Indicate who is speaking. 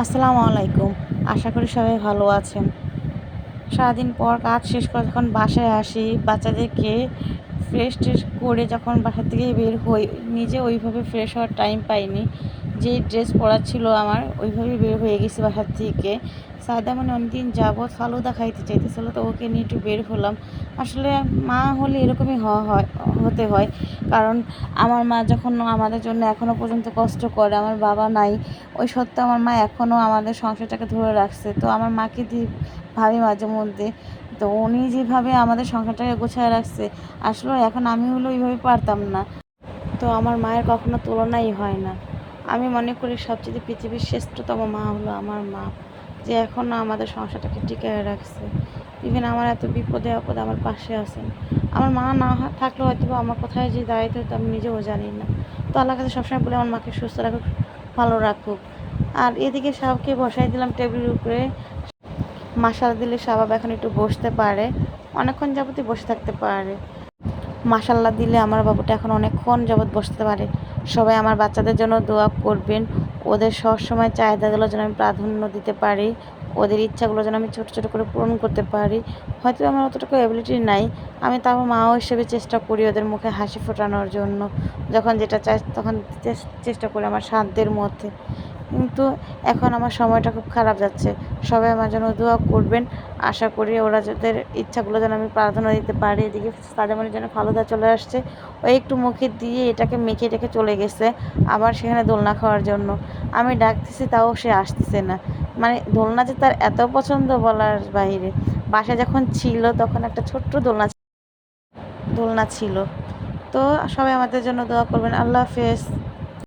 Speaker 1: আসসালামু আলাইকুম। আশা করি সবাই ভালো আছেন। সারাদিন পর কাজ শেষ করে যখন বাসায় আসি, বাচ্চাদেরকে ফ্রেশ-ট্রেশ করে যখন বাসা থেকে বের হই, নিজে ওইভাবে ফ্রেশ হওয়ার টাইম পাইনি। যেই ড্রেস পরা ছিল আমার, ওইভাবেই বের হয়ে গেছি বাসার থেকে। সায়দা মানে অনেকদিন যাবৎ ফালুদা খাইতে চাইতেছিল, তো ওকে নিয়ে একটু বের হলাম। আসলে মা হলে এরকমই হতে হয়। কারণ আমার মা যখন আমাদের জন্য এখনও পর্যন্ত কষ্ট করে, আমার বাবা নাই, ওই সত্ত্বেও আমার মা এখনও আমাদের সংসারটাকে ধরে রাখছে। তো আমার মাকে ভাবি মাঝে মধ্যে, তো উনি যেভাবে আমাদের সংসারটাকে গোছায় রাখছে, আসলে এখন আমি হলে ওইভাবে পারতাম না। তো আমার মায়ের কখনো তুলনাই হয় না। আমি মনে করি সবচেয়ে পৃথিবীর শ্রেষ্ঠতম মা হলো আমার মা, যে এখনও আমাদের সংসারটাকে টিকিয়ে রাখছে। ইভেন আমার এত বিপদে আপদে আমার পাশে আছেন। আমার মা না থাকলে হয়তো আমার কোথায় যে দাঁড়াইতে হতো আমি নিজেও জানি না। তো আল্লাহর কাছে সবসময় বলে আমার মাকে সুস্থ রাখুক, ভালো রাখুক। আর এদিকে শাহকে বসাই দিলাম টেবিলের উপরে। মাসালা দিলে শাবাব এখন একটু বসতে পারে, অনেকক্ষণ যাবতই বসে থাকতে পারে। মাশাল্লাহ দিলে আমার বাবুটা এখন অনেকক্ষণ যাবৎ বসতে পারে। সবাই আমার বাচ্চাদের জন্য দোয়া করবেন, ওদের সবসময় চাহিদাগুলো যেন আমি প্রাধান্য দিতে পারি, ওদের ইচ্ছাগুলো যেন আমি ছোটো ছোটো করে পূরণ করতে পারি। হয়তো আমার অতটুকু অ্যাবিলিটি নাই, আমি তাও মাও হিসেবে চেষ্টা করি ওদের মুখে হাসি ফোটানোর জন্য। যখন যেটা চাই তখন চেষ্টা করি আমার সাধ্যের মধ্যে। কিন্তু এখন আমার সময়টা খুব খারাপ যাচ্ছে। সবাই আমার জন্য দোয়া করবেন। আশা করি ওরা যাদের ইচ্ছাগুলো যেন আমি প্রাধান্য দিতে পারি। এদিকে সাদেমণির জন্য ফালুদা চলে আসছে। ও একটু মুখে দিয়ে এটাকে মেখে টেখে চলে গেছে আবার সেখানে দোলনা খাওয়ার জন্য। আমি ডাকতেছি তাও সে আসতেছে না। মানে দোলনা যে তার এত পছন্দ বলার বাহিরে। বাসায় যখন ছিল তখন একটা ছোট্ট দোলনা ছিল। তো সবাই আমাদের জন্য দোয়া করবেন। আল্লাহ হাফেজ।